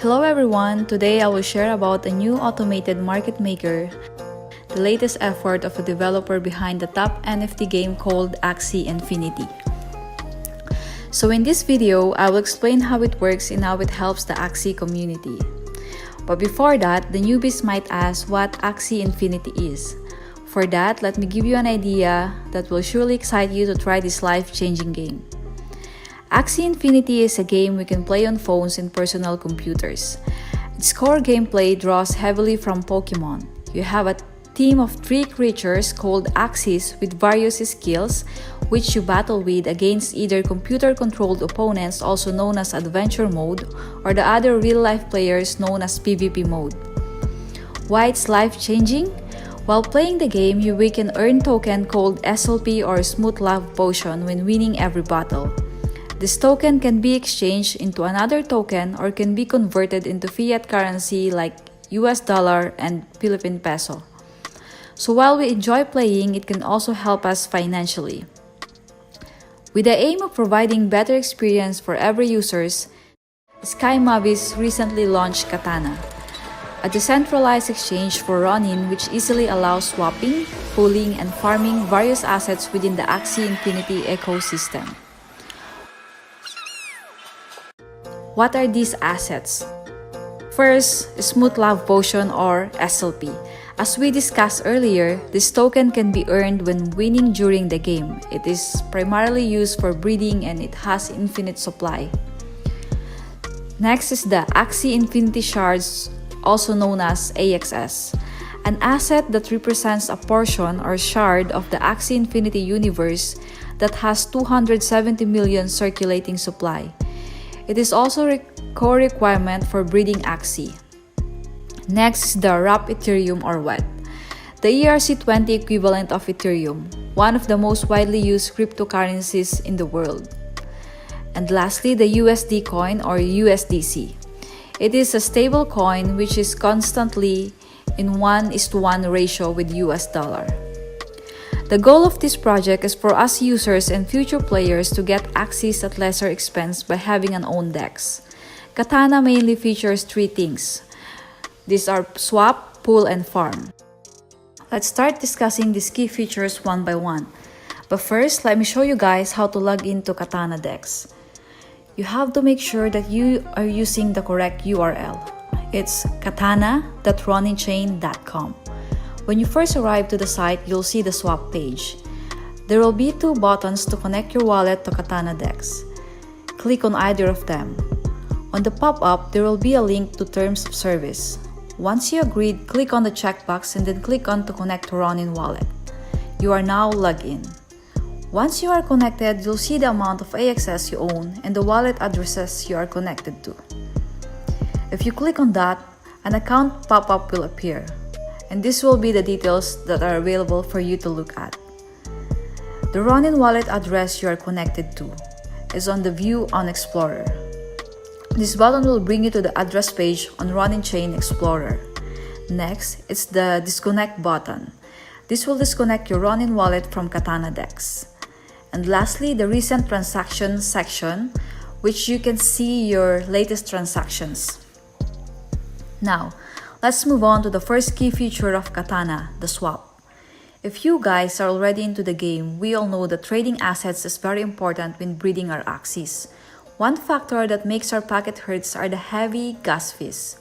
Hello everyone, today I will share about a new automated market maker, the latest effort of a developer behind the top NFT game called Axie Infinity. So in this video, I will explain how it works and how it helps the Axie community. But before that, the newbies might ask what Axie Infinity is. For that, let me give you an idea that will surely excite you to try this life-changing game. Axie Infinity is a game we can play on phones and personal computers. Its core gameplay draws heavily from Pokemon. You have a team of 3 creatures called Axies with various skills, which you battle with against either computer-controlled opponents, also known as Adventure Mode, or the other real-life players known as PvP Mode. Why it's life-changing? While playing the game, you can earn token called SLP or Smooth Love Potion when winning every battle. This token can be exchanged into another token or can be converted into fiat currency like US dollar and Philippine peso. So while we enjoy playing, it can also help us financially. With the aim of providing better experience for every users, Sky Mavis recently launched Katana, a decentralized exchange for Ronin which easily allows swapping, pooling, and farming various assets within the Axie Infinity ecosystem. What are these assets? First, Smooth Love Potion or SLP. As we discussed earlier, this token can be earned when winning during the game. It is primarily used for breeding and it has infinite supply. Next is the Axie Infinity Shards, also known as AXS, an asset that represents a portion or shard of the Axie Infinity universe that has 270 million circulating supply. It is also a core requirement for breeding Axie. Next is the Wrap Ethereum or WET, the ERC20 equivalent of Ethereum, one of the most widely used cryptocurrencies in the world. And lastly, the USD coin or USDC. It is a stable coin which is constantly in 1:1 ratio with US dollar. The goal of this project is for us users and future players to get Axies at lesser expense by having an own DEX. Katana mainly features 3 things. These are swap, pool, and farm. Let's start discussing these key features one by one. But first, let me show you guys how to log into Katana DEX. You have to make sure that you are using the correct URL. It's katana.roninchain.com. When you first arrive to the site, you'll see the swap page. There will be 2 buttons to connect your wallet to Katana DEX. Click on either of them. On the pop-up, there will be a link to Terms of Service. Once you agreed, click on the checkbox and then click on to connect to Ronin wallet. You are now logged in. Once you are connected, you'll see the amount of AXS you own and the wallet addresses you are connected to. If you click on that, an account pop-up will appear. And this will be the details that are available for you to look at. The Ronin wallet address you are connected to is on the View on Explorer. This button will bring you to the address page on Ronin Chain Explorer. Next, it's the Disconnect button. This will disconnect your Ronin wallet from Katana DEX. And lastly, the Recent Transactions section, which you can see your latest transactions. Now, let's move on to the first key feature of Katana, the swap. If you guys are already into the game, we all know that trading assets is very important when breeding our Axies. One factor that makes our pocket hurts are the heavy gas fees.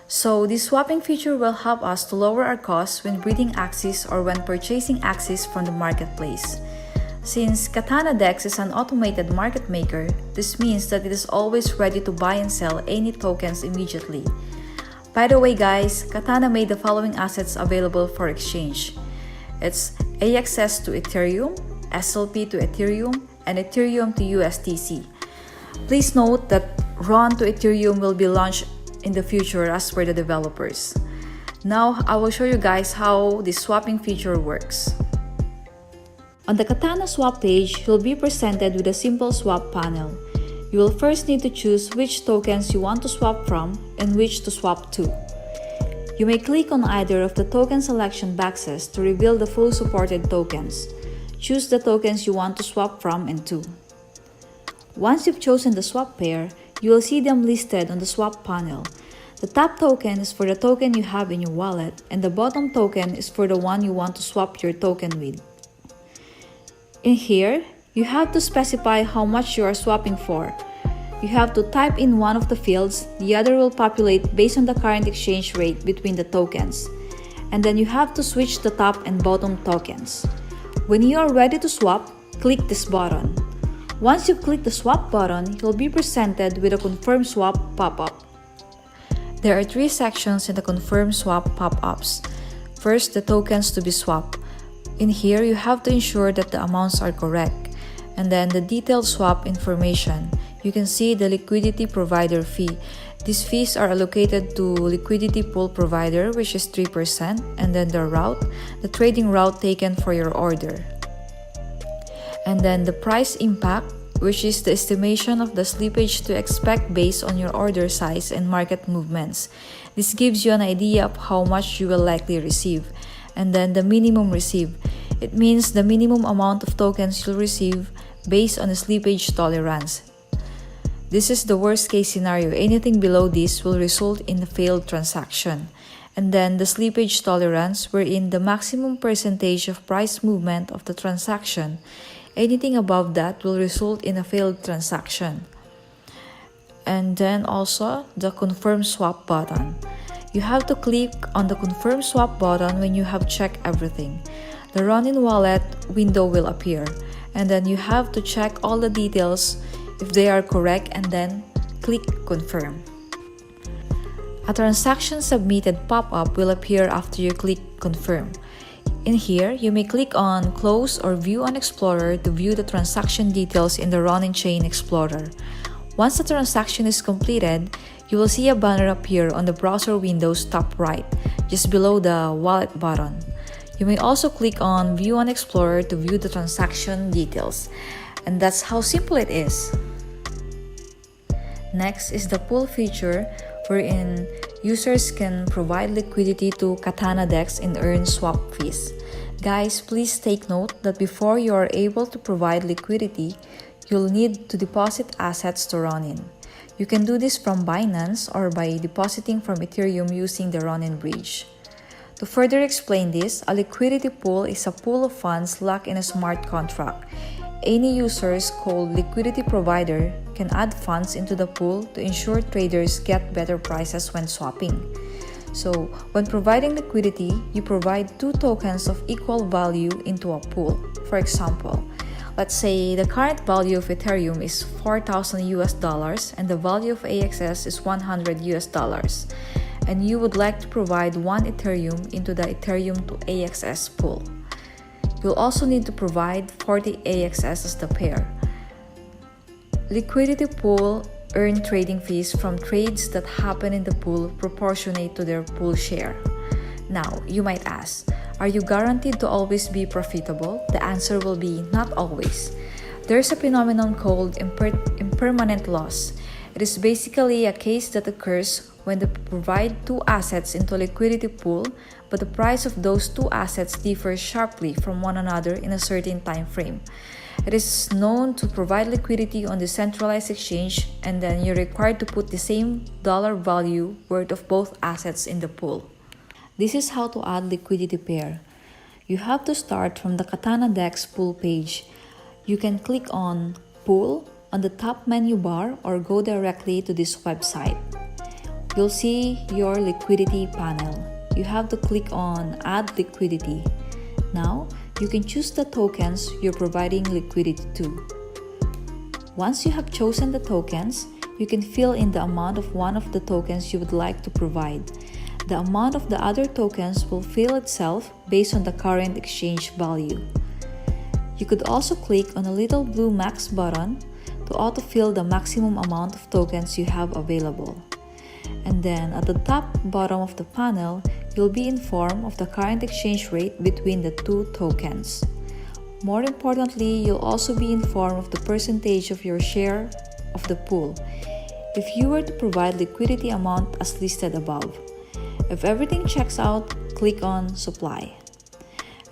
So this swapping feature will help us to lower our costs when breeding Axies or when purchasing Axies from the marketplace. Since Katana DEX is an automated market maker, this means that it is always ready to buy and sell any tokens immediately. By the way guys, Katana made the following assets available for exchange. It's AXS to Ethereum, SLP to Ethereum, and Ethereum to USDC. Please note that RON to Ethereum will be launched in the future as per the developers. Now, I will show you guys how this swapping feature works. On the Katana swap page, you'll be presented with a simple swap panel. You will first need to choose which tokens you want to swap from and which to swap to. You may click on either of the token selection boxes to reveal the full supported tokens. Choose the tokens you want to swap from and to. Once you've chosen the swap pair, you will see them listed on the swap panel. The top token is for the token you have in your wallet, and the bottom token is for the one you want to swap your token with. In here, you have to specify how much you are swapping for. You have to type in one of the fields, the other will populate based on the current exchange rate between the tokens. And then you have to switch the top and bottom tokens. When you are ready to swap, click this button. Once you click the swap button, you'll be presented with a Confirm Swap pop-up. There are 3 sections in the Confirm Swap pop-ups. First, the tokens to be swapped. In here, you have to ensure that the amounts are correct. And then the detailed swap information. You can see the liquidity provider fee. These fees are allocated to liquidity pool provider, which is 3%, and then the route, the trading route taken for your order. And then the price impact, which is the estimation of the slippage to expect based on your order size and market movements. This gives you an idea of how much you will likely receive. And then the minimum receive. It means the minimum amount of tokens you'll receive based on the slippage tolerance. This is the worst case scenario. Anything below this will result in a failed transaction. And then the slippage tolerance, wherein the maximum percentage of price movement of the transaction. Anything above that will result in a failed transaction. And then also the Confirm Swap button. You have to click on the Confirm Swap button when you have checked everything. The Ronin wallet window will appear, and then you have to check all the details if they are correct and then click Confirm. A transaction submitted pop-up will appear after you click Confirm. In here, you may click on Close or View on Explorer to view the transaction details in the Ronin Chain Explorer. Once the transaction is completed, you will see a banner appear on the browser window's top right, just below the Wallet button. You may also click on View on Explorer to view the transaction details. And that's how simple it is. Next is the pool feature, wherein users can provide liquidity to Katana DEX and earn swap fees. Guys, please take note that before you are able to provide liquidity, you'll need to deposit assets to Ronin. You can do this from Binance or by depositing from Ethereum using the Ronin bridge. To further explain this, a liquidity pool is a pool of funds locked in a smart contract. Any users called liquidity provider can add funds into the pool to ensure traders get better prices when swapping. So, when providing liquidity, you provide 2 tokens of equal value into a pool. For example, let's say the current value of Ethereum is $4,000 and the value of AXS is $100, and you would like to provide 1 Ethereum into the Ethereum to AXS pool. You'll also need to provide 40 AXS as the pair. Liquidity pool earn trading fees from trades that happen in the pool proportionate to their pool share. Now, you might ask, are you guaranteed to always be profitable? The answer will be not always. There's a phenomenon called impermanent loss. It is basically a case that occurs when they provide 2 assets into a liquidity pool, but the price of those 2 assets differs sharply from one another in a certain time frame. It is known to provide liquidity on the centralized exchange, and then you're required to put the same dollar value worth of both assets in the pool. This is how to add liquidity pair. You have to start from the Katana DEX pool page. You can click on Pool on the top menu bar or go directly to this website. You'll see your liquidity panel. You have to click on Add Liquidity. Now, you can choose the tokens you're providing liquidity to. Once you have chosen the tokens, you can fill in the amount of one of the tokens you would like to provide. The amount of the other tokens will fill itself based on the current exchange value. You could also click on the little blue max button to autofill the maximum amount of tokens you have available. And then at the top bottom of the panel, you'll be informed of the current exchange rate between the 2 tokens. More importantly, you'll also be informed of the percentage of your share of the pool if you were to provide liquidity amount as listed above. If everything checks out, click on Supply.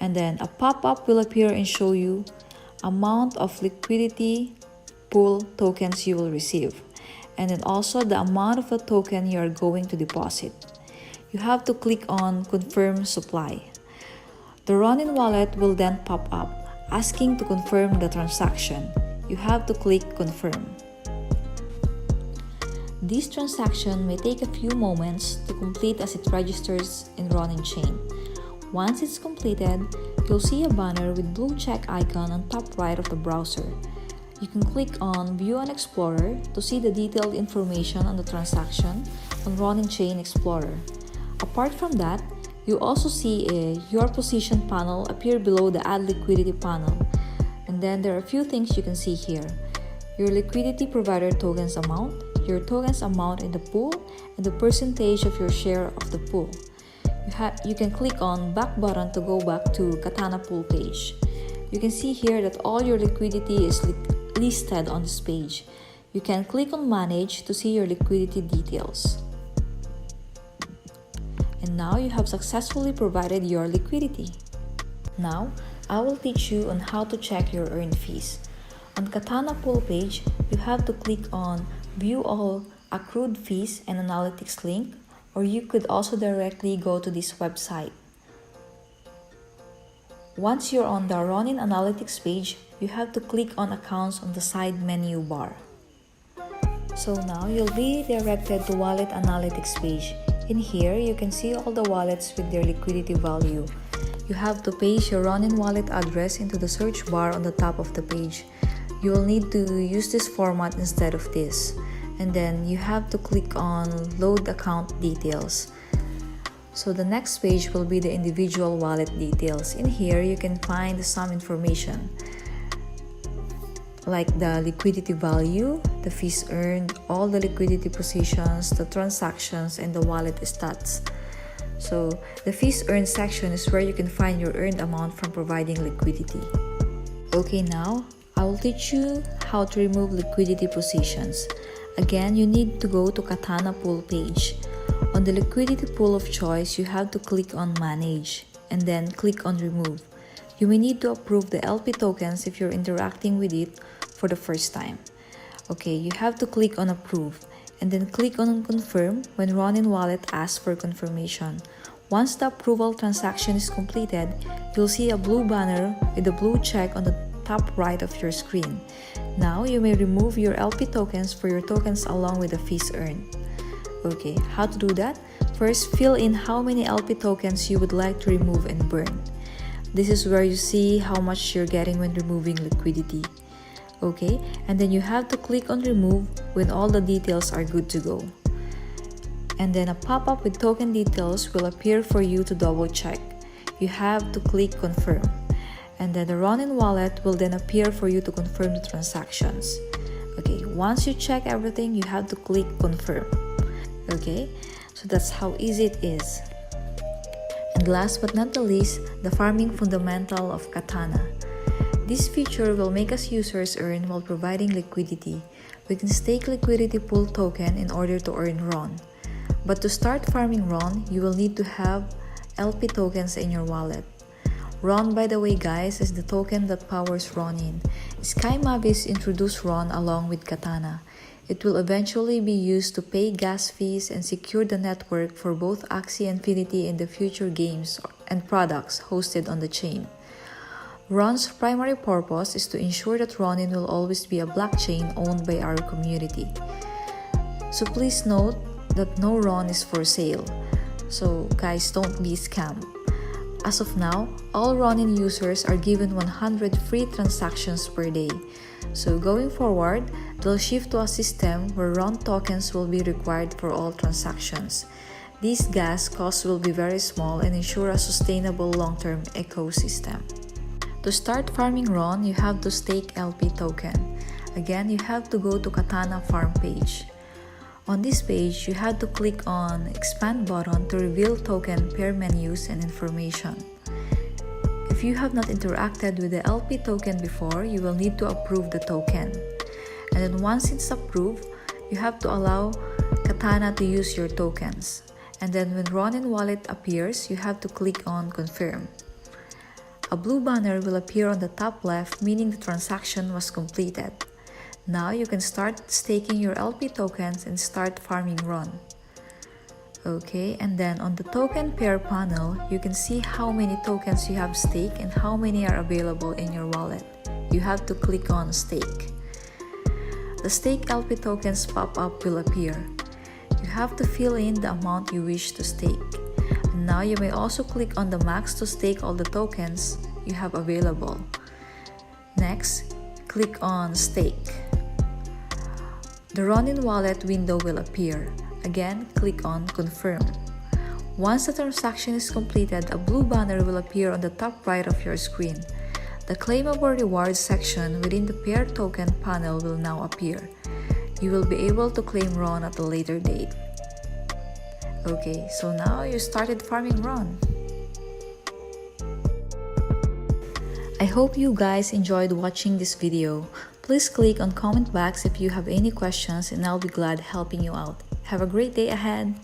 And then a pop-up will appear and show you amount of liquidity pool tokens you will receive. and then also the amount of the token you are going to deposit. You have to click on Confirm Supply. The Ronin wallet will then pop up, asking to confirm the transaction. You have to click Confirm. This transaction may take a few moments to complete as it registers in Ronin chain. Once it's completed, you'll see a banner with blue check icon on top right of the browser. You can click on View on Explorer to see the detailed information on the transaction on Ronin Chain Explorer. Apart from that, you also see a Your Position panel appear below the Add Liquidity panel. And then there are a few things you can see here. Your liquidity provider tokens amount, your tokens amount in the pool, and the percentage of your share of the pool. You can click on Back button to go back to Katana pool page. You can see here that all your liquidity is listed on this page. You can click on Manage to see your liquidity details. And now you have successfully provided your liquidity. Now, I will teach you on how to check your earned fees. On Katana pool page, you have to click on View All Accrued Fees and Analytics link, or you could also directly go to this website. Once you're on the Ronin Analytics page, you have to click on Accounts on the side menu bar. So now you'll be directed to Wallet Analytics page. In here, you can see all the wallets with their liquidity value. You have to paste your Ronin wallet address into the search bar on the top of the page. You will need to use this format instead of this. And then you have to click on Load Account Details. So the next page will be the individual wallet details. In here, you can find some information like the liquidity value, the fees earned, all the liquidity positions, the transactions, and the wallet stats. So the fees earned section is where you can find your earned amount from providing liquidity. Okay, now I will teach you how to remove liquidity positions. Again, you need to go to Katana pool page. On the liquidity pool of choice, you have to click on Manage and then click on Remove. You may need to approve the LP tokens if you're interacting with it for the first time. Okay, you have to click on Approve and then click on Confirm when Ronin Wallet asks for confirmation. Once the approval transaction is completed, you'll see a blue banner with a blue check on the top right of your screen. Now you may remove your LP tokens for your tokens along with the fees earned. Okay, how to do that? First, fill in how many LP tokens you would like to remove and burn. This is where you see how much you're getting when removing liquidity. Okay, and then you have to click on Remove when all the details are good to go. And then a pop-up with token details will appear for you to double check. You have to click Confirm. And then the Ronin wallet will then appear for you to confirm the transactions. Okay, once you check everything, you have to click Confirm. Okay, so that's how easy it is. And last but not the least, the farming fundamental of Katana. This feature will make us users earn while providing liquidity. We can stake liquidity pool token in order to earn RON. But to start farming RON, you will need to have LP tokens in your wallet. RON, by the way guys, is the token that powers Ronin. Sky Mavis introduced RON along with Katana. It will eventually be used to pay gas fees and secure the network for both Axie Infinity and the future games and products hosted on the chain. RON's primary purpose is to ensure that Ronin will always be a blockchain owned by our community. So please note that no RON is for sale. So guys, don't be scammed. As of now, all Ronin users are given 100 free transactions per day. So going forward, they'll shift to a system where RON tokens will be required for all transactions. These gas costs will be very small and ensure a sustainable long-term ecosystem. To start farming RON, you have to stake LP token. Again, you have to go to Katana farm page. On this page, you have to click on Expand button to reveal token pair menus and information. If you have not interacted with the LP token before, you will need to approve the token. And then once it's approved, you have to allow Katana to use your tokens. And then when Ronin wallet appears, you have to click on Confirm. A blue banner will appear on the top left, meaning the transaction was completed. Now you can start staking your LP tokens and start farming Ron. Okay, and then on the token pair panel, you can see how many tokens you have staked and how many are available in your wallet. You have to click on stake. The stake LP tokens pop-up will appear. You have to fill in the amount you wish to stake. And now you may also click on the max to stake all the tokens you have available. Next, click on stake. The Ronin wallet window will appear. Again, click on confirm. Once the transaction is completed, a blue banner will appear on the top right of your screen. The claimable rewards section within the pair token panel will now appear. You will be able to claim Ron at a later date. Okay, so now you started farming Ron. I hope you guys enjoyed watching this video. Please click on comment box if you have any questions and I'll be glad helping you out. Have a great day ahead!